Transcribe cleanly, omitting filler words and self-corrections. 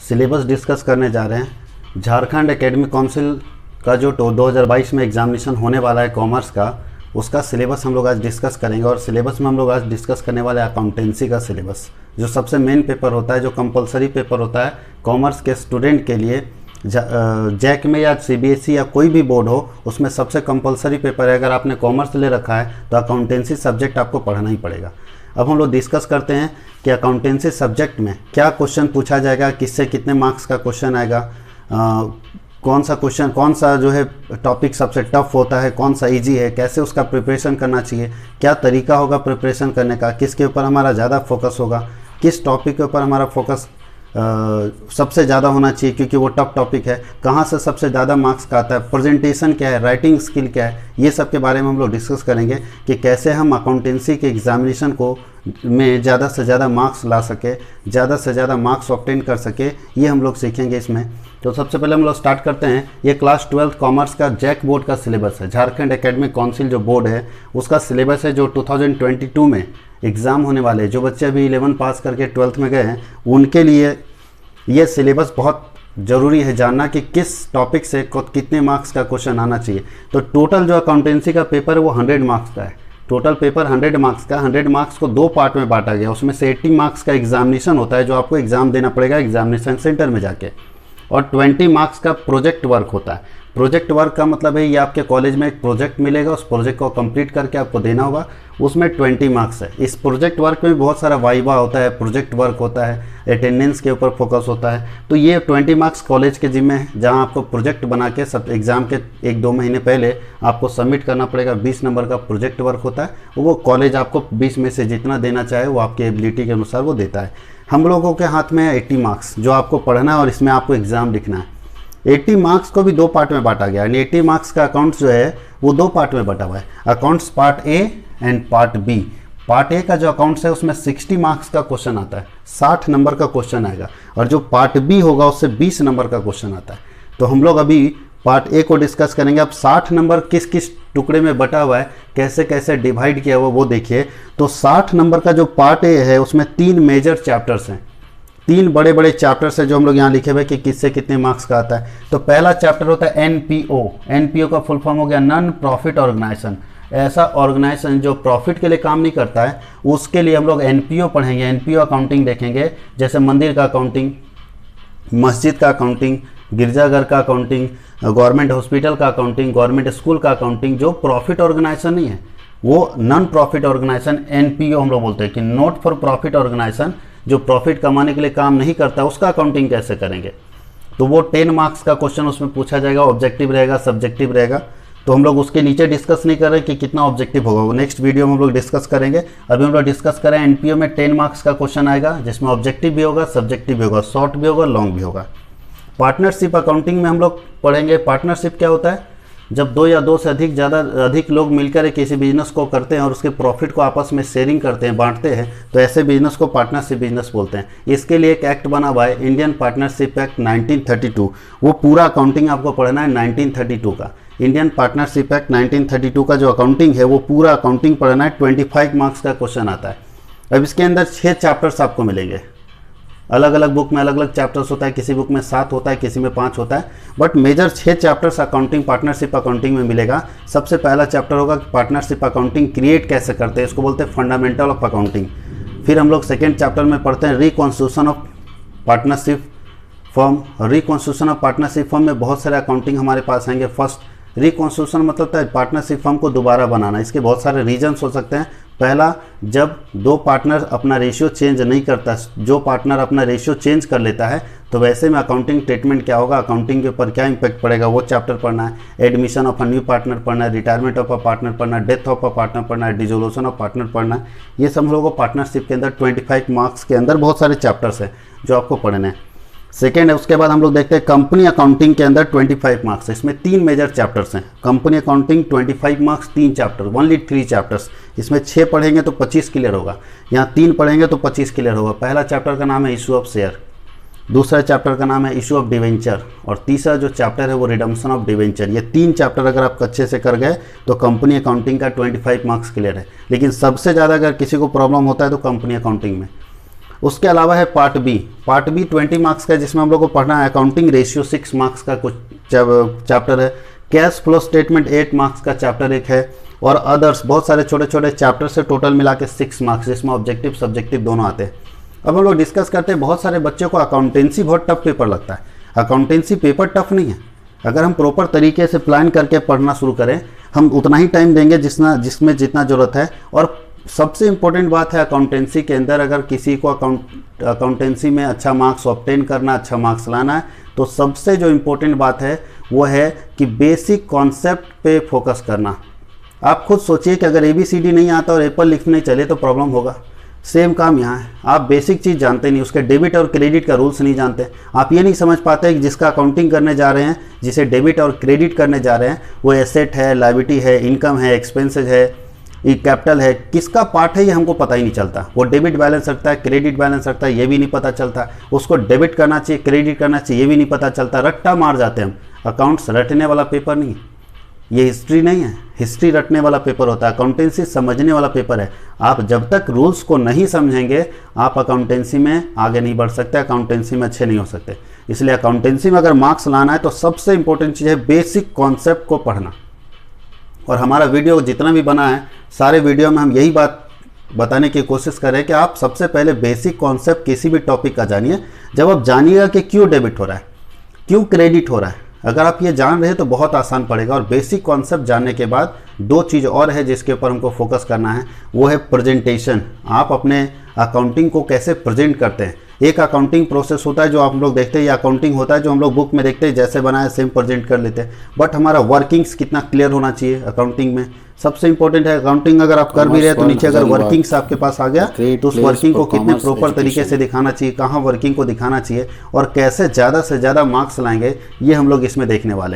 Syllabus discuss करने जा रहे हैं। झारखंड एकेडमिक काउंसिल का जो 2022 में एग्जामिनेशन होने वाला है कॉमर्स का, उसका सिलेबस हम लोग आज डिस्कस करेंगे। और सिलेबस में हम लोग आज डिस्कस करने वाले अकाउंटेंसी का सिलेबस, जो सबसे मेन पेपर होता है, जो कंपलसरी पेपर होता है कॉमर्स के स्टूडेंट के लिए। जैक में या सीबीएसई या कोई भी बोर्ड हो, उसमें सबसे कंपलसरी पेपर है। अगर आपने कॉमर्स ले रखा है तो अकाउंटेंसी सब्जेक्ट आपको पढ़ना ही पड़ेगा। अब हम लोग डिस्कस करते हैं कि अकाउंटेंसी सब्जेक्ट में क्या क्वेश्चन पूछा जाएगा, किससे कितने मार्क्स का क्वेश्चन आएगा, कौन सा क्वेश्चन, कौन सा जो है टॉपिक सबसे टफ होता है, कौन सा इजी है, कैसे उसका प्रिपरेशन करना चाहिए, क्या तरीका होगा प्रिपरेशन करने का, किसके ऊपर हमारा ज़्यादा फोकस होगा, किस टॉपिक के ऊपर हमारा फोकस सबसे ज़्यादा होना चाहिए क्योंकि वो टफ टॉपिक है, कहाँ से सबसे ज़्यादा मार्क्स का आता है, प्रेजेंटेशन क्या है, राइटिंग स्किल क्या है, ये सब के बारे में हम लोग डिस्कस करेंगे कि कैसे हम अकाउंटेंसी के एग्जामिनेशन को में ज़्यादा से ज़्यादा मार्क्स ला सके, ज़्यादा से ज़्यादा मार्क्स ऑब्टेन कर सके, ये हम लोग सीखेंगे इसमें। तो सबसे पहले हम लोग स्टार्ट करते हैं। ये क्लास 12 कॉमर्स का जैक बोर्ड का सिलेबस है। झारखंड एकेडमिक काउंसिल जो बोर्ड है उसका सिलेबस है, जो 2022 में एग्ज़ाम होने वाले, जो बच्चे अभी 11 पास करके 12th में गए हैं, उनके लिए ये सिलेबस बहुत ज़रूरी है जानना कि किस टॉपिक से कितने मार्क्स का क्वेश्चन आना चाहिए। तो टोटल जो अकाउंटेंसी का पेपर है वो 100 मार्क्स का है। टोटल पेपर 100 मार्क्स का, 100 मार्क्स को 2 पार्ट में बांटा गया। उसमें से 80 मार्क्स का एग्जामिनेशन होता है, जो आपको एग्ज़ाम देना पड़ेगा एग्जामिनेशन सेंटर में जाके, और 20 मार्क्स का प्रोजेक्ट वर्क होता है। प्रोजेक्ट वर्क का मतलब है ये आपके कॉलेज में एक प्रोजेक्ट मिलेगा, उस प्रोजेक्ट को कंप्लीट करके आपको देना होगा, उसमें 20 मार्क्स है। इस प्रोजेक्ट वर्क में बहुत सारा वाइवा होता है, प्रोजेक्ट वर्क होता है, अटेंडेंस के ऊपर फोकस होता है। तो ये 20 मार्क्स कॉलेज के जिम्मे है, जहां आपको प्रोजेक्ट बना के सब एग्ज़ाम के 1-2 महीने पहले आपको सबमिट करना पड़ेगा। 20 नंबर का प्रोजेक्ट वर्क होता है, वो कॉलेज आपको 20 में से जितना देना चाहे वो आपकी एबिलिटी के अनुसार वो देता है। हम लोगों के हाथ में है 80 मार्क्स, जो आपको पढ़ना है और इसमें आपको एग्ज़ाम लिखना है। 80 मार्क्स को भी 2 पार्ट में बांटा गया, यानी 80 मार्क्स का अकाउंट्स जो है वो 2 पार्ट में बटा हुआ है। Accounts part A and part B. Part A का जो अकाउंट्स है उसमें 60 मार्क्स का क्वेश्चन आता है, 60 नंबर का क्वेश्चन आएगा, और जो पार्ट बी होगा उससे 20 नंबर का क्वेश्चन आता है। तो हम लोग अभी पार्ट ए को डिस्कस करेंगे। अब 60 नंबर किस किस टुकड़े में बटा हुआ है, कैसे कैसे डिवाइड किया हुआ वो देखिए। तो 60 नंबर का जो पार्ट ए है उसमें 3 मेजर चैप्टर्स हैं, 3 बड़े बड़े चैप्टर्स है जो हम लोग यहाँ लिखे हुए कि किससे कितने मार्क्स का आता है। तो पहला चैप्टर होता है एनपीओ। एनपीओ का फुल फॉर्म हो गया नॉन प्रॉफिट ऑर्गेनाइजेशन। ऐसा ऑर्गेनाइजेशन जो प्रॉफिट के लिए काम नहीं करता है, उसके लिए हम लोग एनपीओ पढ़ेंगे, एनपीओ अकाउंटिंग देखेंगे। जैसे मंदिर का अकाउंटिंग, मस्जिद का अकाउंटिंग, गिरजाघर का अकाउंटिंग, गवर्नमेंट हॉस्पिटल का अकाउंटिंग, गवर्नमेंट स्कूल का अकाउंटिंग। जो प्रॉफिट ऑर्गेनाइजेशन नहीं है वो नॉन प्रॉफिट ऑर्गेनाइजेशन, एनपीओ हम लोग बोलते हैं कि नॉट फॉर प्रॉफिट ऑर्गेनाइजेशन, जो प्रॉफिट कमाने के लिए काम नहीं करता, उसका अकाउंटिंग कैसे करेंगे। तो वो 10 मार्क्स का क्वेश्चन उसमें पूछा जाएगा, ऑब्जेक्टिव रहेगा, सब्जेक्टिव रहेगा। तो हम लोग उसके नीचे डिस्कस नहीं कर रहे कि कितना ऑब्जेक्टिव होगा, वो नेक्स्ट वीडियो में हम लोग डिस्कस करेंगे। अभी हम लोग डिस्कस करें एनपीओ में 10 मार्क्स का क्वेश्चन आएगा, जिसमें ऑब्जेक्टिव भी होगा, सब्जेक्टिव भी होगा, शॉर्ट भी होगा, लॉन्ग भी होगा। पार्टनरशिप अकाउंटिंग में हम लोग पढ़ेंगे पार्टनरशिप क्या होता है। जब 2 या 2 से अधिक लोग मिलकर किसी बिजनेस को करते हैं और उसके प्रॉफिट को आपस में शेयरिंग करते हैं, बांटते हैं, तो ऐसे बिजनेस को पार्टनरशिप बिजनेस बोलते हैं। इसके लिए एक एक्ट बना हुआ है, इंडियन पार्टनरशिप एक्ट 1932। वो पूरा अकाउंटिंग आपको पढ़ना है 1932 का। इंडियन पार्टनरशिप एक्ट 1932 का जो अकाउंटिंग है वो पूरा अकाउंटिंग पढ़ना है। 25 मार्क्स का क्वेश्चन आता है। अब इसके अंदर 6 चैप्टर्स आपको मिलेंगे। अलग अलग बुक में अलग अलग चैप्टर्स होता है, किसी बुक में 7 होता है, किसी में 5 होता है, but major 6 chapters accounting partnership accounting में मिलेगा। सबसे पहला चैप्टर होगा पार्टनरशिप अकाउंटिंग क्रिएट कैसे करते हैं, इसको बोलते हैं फंडामेंटल ऑफ अकाउंटिंग। फिर हम लोग सेकेंड चैप्टर में पढ़ते हैं reconstitution of partnership firm. Reconstitution of partnership firm में बहुत सारे अकाउंटिंग हमारे पास आएंगे। फर्स्ट रिकॉन्स्टिट्यूशन मतलब है पार्टनरशिप फर्म को दोबारा बनाना। इसके बहुत सारे रीजन्स हो सकते हैं। पहला, जब 2 पार्टनर अपना रेशियो चेंज नहीं करता, जो पार्टनर अपना रेशियो चेंज कर लेता है, तो वैसे में अकाउंटिंग ट्रीटमेंट क्या होगा, अकाउंटिंग के ऊपर क्या इंपैक्ट पड़ेगा, वो चैप्टर पढ़ना है। Admission of a new partner पढ़ना है, रिटायरमेंट ऑफ अ पार्टनर पढ़ना है, डेथ ऑफ अ पार्टनर पढ़ना है, डिसोल्यूशन ऑफ पार्टनर पढ़ना है। ये सब हम लोगों को पार्टनरशिप के अंदर 25 मार्क्स के अंदर बहुत सारे चैप्टर्स हैं जो आपको पढ़ने हैं। सेकेंड है, उसके बाद हम लोग देखते हैं कंपनी अकाउंटिंग के अंदर 25 मार्क्स है। इसमें 3 मेजर चैप्टर्स हैं। Company accounting 25 marks, 3 chapter, only 3 chapters. इसमें 6 पढ़ेंगे तो 25 क्लियर होगा, यहाँ 3 पढ़ेंगे तो 25 क्लियर होगा। पहला चैप्टर का नाम है इशू ऑफ शेयर, दूसरा चैप्टर का नाम है इशू ऑफ डिवेंचर, और तीसरा जो चैप्टर है वो रिडम्पशन ऑफ डिवेंचर। ये 3 चैप्टर अगर आप अच्छे से कर गए तो कंपनी अकाउंटिंग का 25 मार्क्स क्लियर है। लेकिन सबसे ज़्यादा अगर किसी को प्रॉब्लम होता है तो कंपनी अकाउंटिंग में। उसके अलावा है पार्ट बी 20 मार्क्स का, जिसमें हम लोग को पढ़ना है अकाउंटिंग रेशियो 6 मार्क्स का कुछ चैप्टर है, कैश फ्लो स्टेटमेंट 8 मार्क्स का चैप्टर एक है, और अदर्स बहुत सारे छोटे छोटे चैप्टर से टोटल मिला के 6 मार्क्स, जिसमें ऑब्जेक्टिव सब्जेक्टिव दोनों आते हैं। अब हम लोग डिस्कस करते हैं, बहुत सारे बच्चों को अकाउंटेंसी बहुत टफ पेपर लगता है। अकाउंटेंसी पेपर टफ नहीं है, अगर हम प्रॉपर तरीके से प्लान करके पढ़ना शुरू करें, हम उतना ही टाइम देंगे जिसमें जितना ज़रूरत है। और सबसे इम्पोर्टेंट बात है अकाउंटेंसी के अंदर, अगर किसी को अकाउंटेंसी में अच्छा मार्क्स ऑब्टेन करना, अच्छा मार्क्स लाना है, तो सबसे जो इम्पोर्टेंट बात है वो है कि बेसिक कॉन्सेप्ट पे फोकस करना। आप खुद सोचिए कि अगर ABCD नहीं आता और एप्पल लिखने चले तो प्रॉब्लम होगा। सेम काम यहाँ है, आप बेसिक चीज़ जानते नहीं, उसके डेबिट और क्रेडिट का रूल्स नहीं जानते, आप ये नहीं समझ पाते कि जिसका अकाउंटिंग करने जा रहे हैं, जिसे डेबिट और क्रेडिट करने जा रहे हैं, वो एसेट है, लायबिलिटी है, इनकम है, एक्सपेंसेज है, ये कैपिटल है, किसका पार्ट है ये हमको पता ही नहीं चलता। वो डेबिट बैलेंस रखता है, क्रेडिट बैलेंस रखता है, ये भी नहीं पता चलता, उसको डेबिट करना चाहिए, क्रेडिट करना चाहिए, ये भी नहीं पता चलता, रट्टा मार जाते हैं हम। अकाउंट्स रटने वाला पेपर नहीं है, ये हिस्ट्री नहीं है, हिस्ट्री रटने वाला पेपर होता है, अकाउंटेंसी समझने वाला पेपर है। आप जब तक रूल्स को नहीं समझेंगे, आप अकाउंटेंसी में आगे नहीं बढ़ सकते, अकाउंटेंसी में अच्छे नहीं हो सकते। इसलिए अकाउंटेंसी में अगर मार्क्स लाना है तो सबसे इंपॉर्टेंट चीज़ है बेसिक कॉन्सेप्ट को पढ़ना। और हमारा वीडियो जितना भी बना है, सारे वीडियो में हम यही बात बताने की कोशिश करें कि आप सबसे पहले बेसिक कॉन्सेप्ट किसी भी टॉपिक का जानिए। जब आप जानिएगा कि क्यों डेबिट हो रहा है, क्यों क्रेडिट हो रहा है, अगर आप ये जान रहे हैं तो बहुत आसान पड़ेगा। और बेसिक कॉन्सेप्ट जानने के बाद 2 चीज़ और है जिसके ऊपर हमको फोकस करना है, वो है प्रेजेंटेशन। आप अपने अकाउंटिंग को कैसे प्रेजेंट करते हैं। एक अकाउंटिंग प्रोसेस होता है जो आप लोग देखते हैं, या अकाउंटिंग होता है जो हम लोग बुक में देखते हैं, जैसे बनाए सेम प्रेजेंट कर लेते हैं, बट हमारा वर्किंग्स कितना क्लियर होना चाहिए अकाउंटिंग में, सबसे इंपॉर्टेंट है। अकाउंटिंग अगर आप कर भी रहे हैं तो नीचे अगर वर्किंग्स आपके पास आ गया तो उस वर्किंग को कितने प्रॉपर तरीके से दिखाना चाहिए, कहाँ वर्किंग को दिखाना चाहिए, और कैसे ज़्यादा से ज़्यादा मार्क्स लाएंगे, ये हम लोग इसमें देखने वाले हैं।